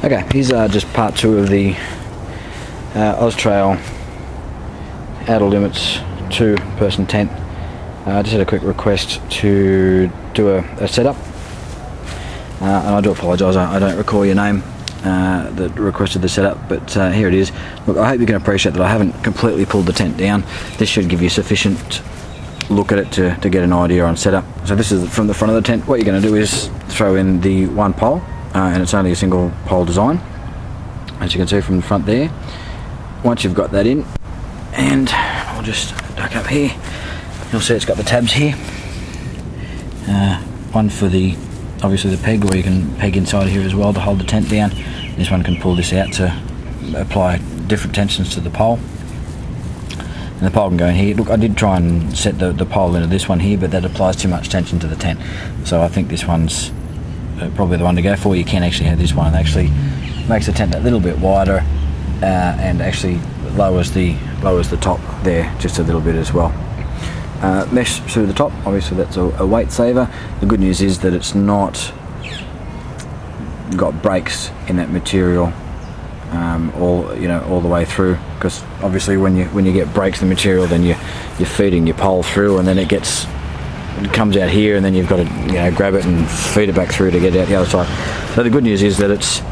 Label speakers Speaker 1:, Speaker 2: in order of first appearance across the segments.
Speaker 1: Okay, here's just part 2 of the Oztrail Outerlimits 2-person tent. I just had a quick request to do a setup, and I do apologise, I don't recall your name that requested the setup, but here it is. Look, I hope you can appreciate that I haven't completely pulled the tent down. This should give you sufficient look at it to get an idea on setup. So this is from the front of the tent. What you're going to do is throw in the one pole, and it's only a single pole design, as you can see from the front there. Once you've got that in, and I'll just duck up here, you'll see it's got the tabs here. One for obviously the peg, or you can peg inside here as well to hold the tent down. This one can pull this out to apply different tensions to the pole, and the pole can go in here. Look, I did try and set the pole into this one here, but that applies too much tension to the tent, so I think this one's probably the one to go for. You can actually have this one. It actually makes the tent a little bit wider, and actually lowers the top there just a little bit as well. Mesh through the top, obviously that's a weight saver. The good news is that it's not got breaks in that material all the way through, because obviously when you get breaks in the material, then you're feeding your pole through, and then it comes out here, and then you've got to grab it and feed it back through to get it out the other side. So the good news is that it's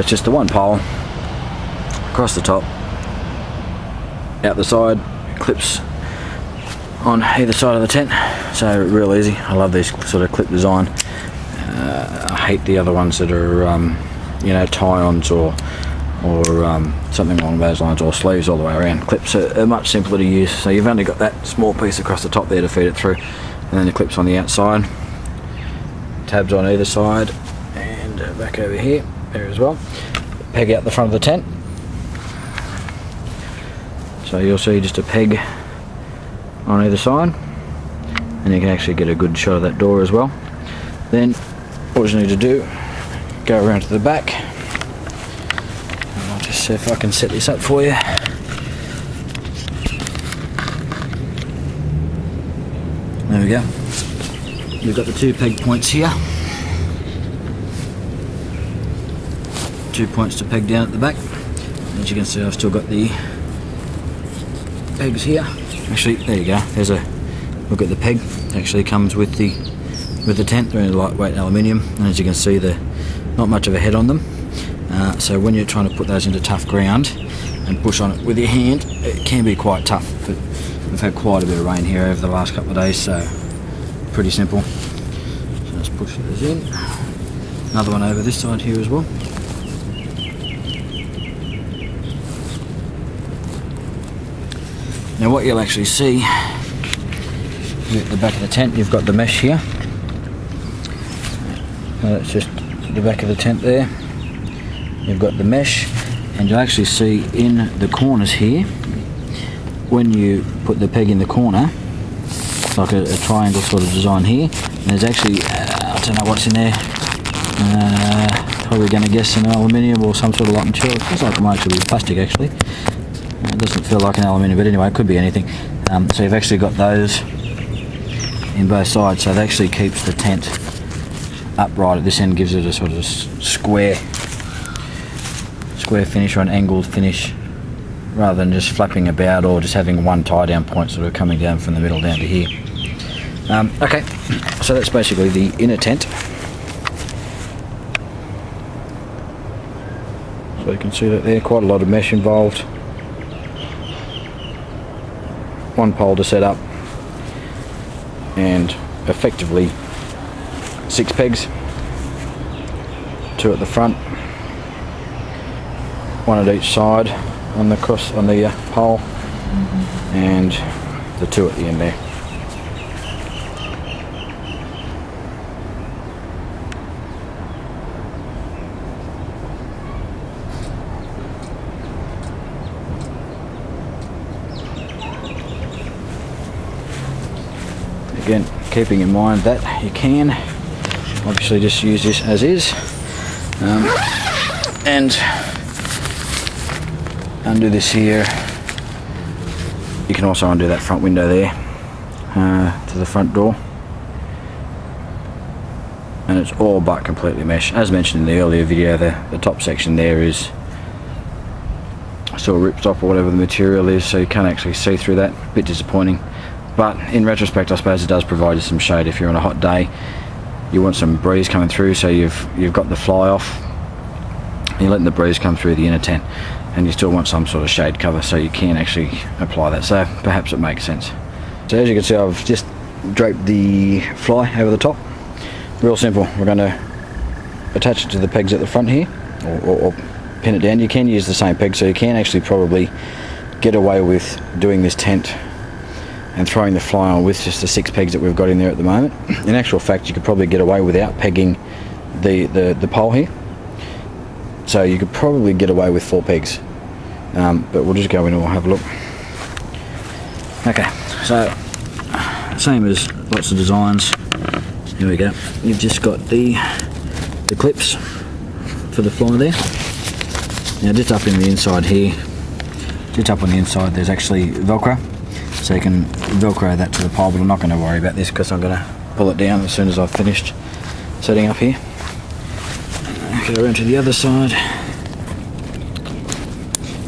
Speaker 1: just the one pole across the top, out the side, clips on either side of the tent, so real easy. I love this sort of clip design. I hate the other ones that are tie-ons or something along those lines, or sleeves all the way around. Clips are much simpler to use, so you've only got that small piece across the top there to feed it through, and then the clips on the outside, tabs on either side, and back over here there as well. Peg out the front of the tent, so you'll see just a peg on either side, and you can actually get a good shot of that door as well. Then what you need to do, go around to the back, and I'll just see if I can set this up for you. There we go. You've got the 2 peg points here, 2 points to peg down at the back. As you can see, I've still got the pegs here. Actually, there you go, there's a look at the peg. It actually comes with the tent. They're in lightweight aluminium, and as you can see, they're not much of a head on them, so when you're trying to put those into tough ground and push on it with your hand, it can be quite tough. But we've had quite a bit of rain here over the last couple of days, so pretty simple. So let's push those in. Another one over this side here as well. Now what you'll actually see at the back of the tent, you've got the mesh here. That's just the back of the tent there. You've got the mesh, and you'll actually see in the corners here, when you put the peg in the corner, like a triangle sort of design here, and there's actually, I don't know what's in there, probably going to guess an aluminium or some sort of light material. It feels like it might actually be plastic actually. It doesn't feel like an aluminium, but anyway, it could be anything. So you've actually got those in both sides, so that actually keeps the tent upright at this end, gives it a sort of square finish, or an angled finish, rather than just flapping about or just having one tie down point sort of coming down from the middle down to here. Okay, so that's basically the inner tent. So you can see that there, quite a lot of mesh involved. One pole to set up, and effectively 6 pegs, 2 at the front, 1 at each side on the pole, and the 2 at the end there. Again, keeping in mind that you can obviously just use this as is, and undo this here. You can also undo that front window there to the front door, and it's all but completely mesh. As mentioned in the earlier video, the top section there is still ripped off or whatever the material is, so you can't actually see through that. A bit disappointing, but in retrospect I suppose it does provide you some shade. If you're on a hot day, you want some breeze coming through, so you've got the fly off, you're letting the breeze come through the inner tent, and you still want some sort of shade cover so you can actually apply that, so perhaps it makes sense. So as you can see, I've just draped the fly over the top. Real simple. We're going to attach it to the pegs at the front here, or pin it down. You can use the same peg, so you can actually probably get away with doing this tent and throwing the fly on with just the 6 pegs that we've got in there at the moment. In actual fact, you could probably get away without pegging the pole here, so you could probably get away with 4 pegs, but we'll just go in and we'll have a look. Okay, so same as lots of designs. Here we go. You've just got the clips for the fly there. Now just up in the inside here, just up on the inside, there's actually Velcro, so you can Velcro that to the pole, but I'm not going to worry about this because I'm going to pull it down as soon as I've finished setting up here. Go around to the other side.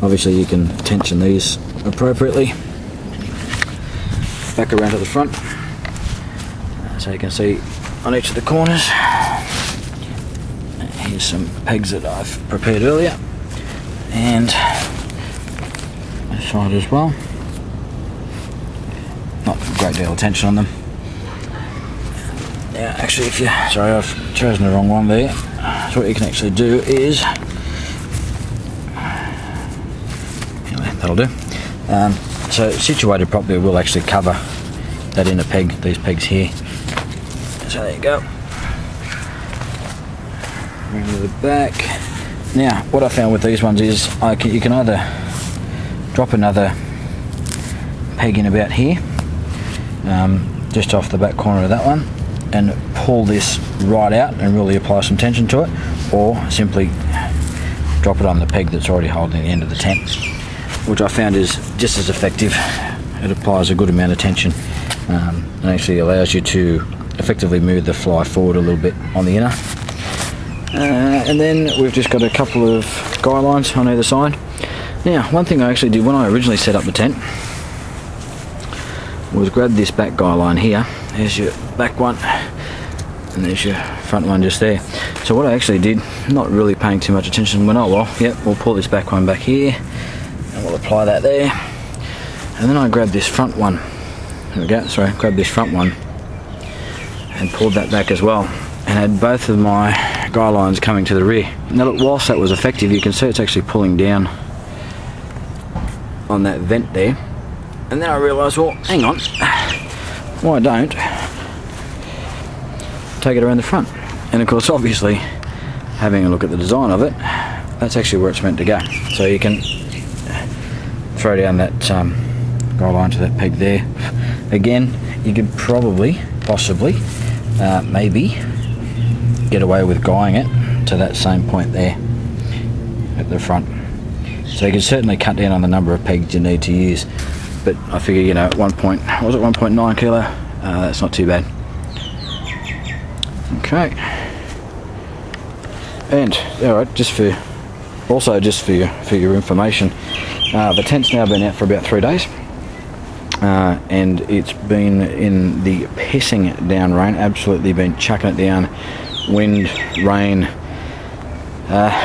Speaker 1: Obviously you can tension these appropriately. Back around to the front, so you can see on each of the corners. Here's some pegs that I've prepared earlier, and this side as well. Not a great deal of tension on them. Now actually, sorry, I've chosen the wrong one there. So what you can actually do is, anyway, that'll do. So situated properly will actually cover that inner peg, these pegs here. So there you go. Bring to the back. Now what I found with these ones is you can either drop another peg in about here, just off the back corner of that one, and pull this right out and really apply some tension to it, or simply drop it on the peg that's already holding the end of the tent, which I found is just as effective. It applies a good amount of tension, and actually allows you to effectively move the fly forward a little bit on the inner. And then we've just got a couple of guy lines on either side. Now one thing I actually did when I originally set up the tent was grab this back guy line here. There's your back one, and there's your front one just there. So what I actually did, not really paying too much attention, went, oh well, yep, we'll pull this back one back here, and we'll apply that there. And then I grabbed this front one, there we go, sorry, grabbed this front one and pulled that back as well, and had both of my guy lines coming to the rear. Now look, whilst that was effective, you can see it's actually pulling down on that vent there. And then I realised, well, hang on, why don't take it around the front? And of course, obviously, having a look at the design of it, that's actually where it's meant to go. So you can throw down that guy line to that peg there. Again, you could probably, possibly, maybe get away with guying it to that same point there at the front. So you can certainly cut down on the number of pegs you need to use. But I figure, you know, at 1.9 kilo, that's not too bad. Okay. And alright, just for your information, the tent's now been out for about 3 days, and it's been in the pissing down rain, absolutely been chucking it down, wind, rain,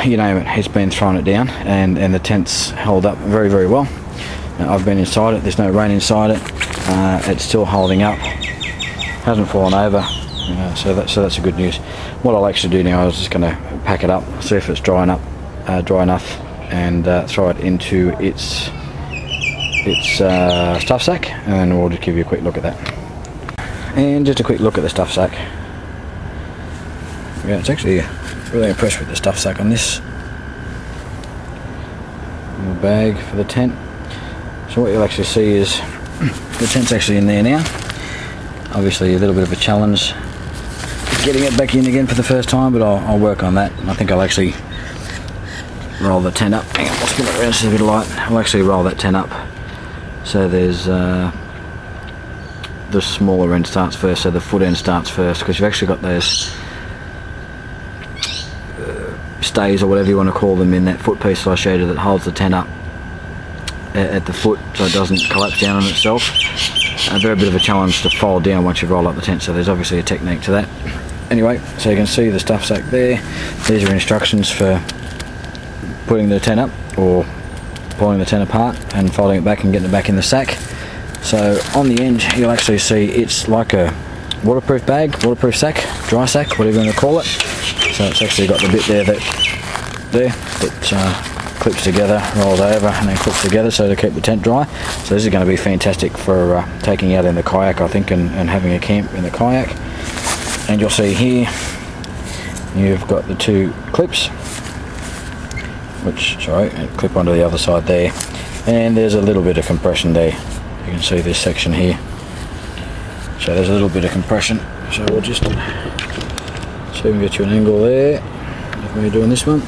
Speaker 1: you name it, it's been throwing it down, and the tent's held up very, very well. I've been inside it, there's no rain inside it, it's still holding up, hasn't fallen over, so that's a good news. What I'll actually do now is just going to pack it up, see if it's dry enough, and throw it into its stuff sack, and then we'll just give you a quick look at that. And just a quick look at the stuff sack. Yeah, it's actually really impressed with the stuff sack on this little bag for the tent. So what you'll actually see is the tent's actually in there now. Obviously a little bit of a challenge getting it back in again for the first time, but I'll work on that. I think I'll actually roll the tent up. Hang on, I'll spin it around so it's a bit of light. I'll actually roll that tent up so there's the smaller end starts first, so the foot end starts first, because you've actually got those stays or whatever you want to call them in that foot piece that I showed you that holds the tent up at the foot so it doesn't collapse down on itself. They're a bit of a challenge to fold down once you roll up the tent, so there's obviously a technique to that. Anyway, so you can see the stuff sack there. These are instructions for putting the tent up or pulling the tent apart and folding it back and getting it back in the sack. So on the end you'll actually see it's like a waterproof bag, waterproof sack, dry sack, whatever you want to call it. So it's actually got the bit there that clips together, rolls over and then clips together so to keep the tent dry. So this is going to be fantastic for taking out in the kayak, I think, and having a camp in the kayak. And you'll see here you've got the two clips, which, sorry, clip onto the other side there, and there's a little bit of compression there. You can see this section here, so there's a little bit of compression. So we'll just see if we can get you an angle there of me doing this one.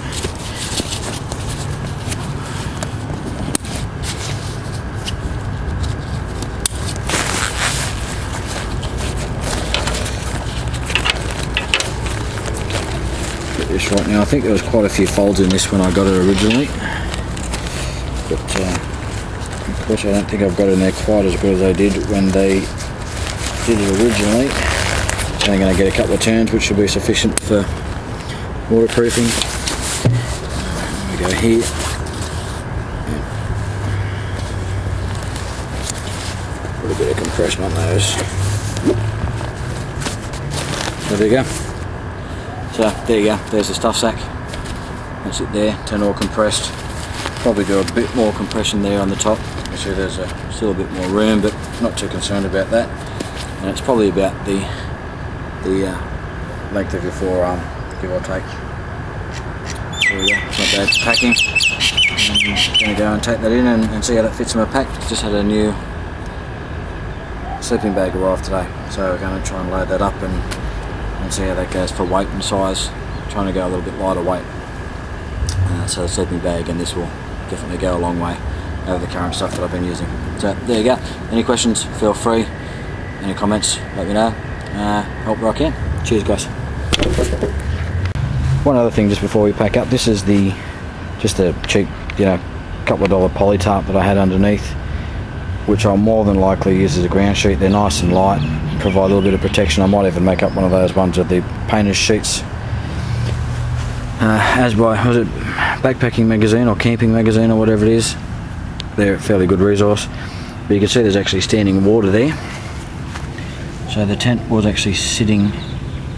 Speaker 1: This right now, I think there was quite a few folds in this when I got it originally, but of course I don't think I've got it in there quite as good as I did when they did it originally. So I'm going to get a couple of turns which should be sufficient for waterproofing. There we go here. Put a bit of compression on those. So there you go. So there you go, there's the stuff sack. That's it there, tent all compressed. Probably do a bit more compression there on the top. You can see there's still a bit more room, but not too concerned about that. And it's probably about the length of your forearm, give or take. There we go, it's not bad for packing. I'm going to go and take that in and see how that fits in my pack. Just had a new sleeping bag arrive today, so we're going to try and load that up and see how that goes for weight and size. Trying to go a little bit lighter weight, so the sleeping bag and this will definitely go a long way over the current stuff that I've been using. So there you go. Any questions, feel free. Any comments, let me know. Help where I can. Cheers guys. One other thing just before we pack up, this is just a cheap, couple of dollar poly tarp that I had underneath, which I'll more than likely use as a ground sheet. They're nice and light, provide a little bit of protection. I might even make up one of those ones with the painter's sheets. As by, was it Backpacking Magazine or Camping Magazine or whatever it is. They're a fairly good resource. But you can see there's actually standing water there. So the tent was actually sitting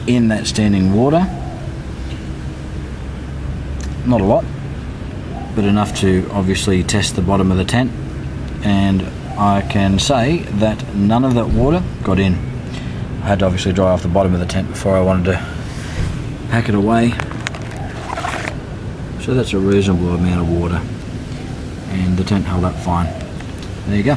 Speaker 1: in that standing water. Not a lot, but enough to obviously test the bottom of the tent. And I can say that none of that water got in. I had to obviously dry off the bottom of the tent before I wanted to pack it away. So that's a reasonable amount of water, and the tent held up fine. There you go.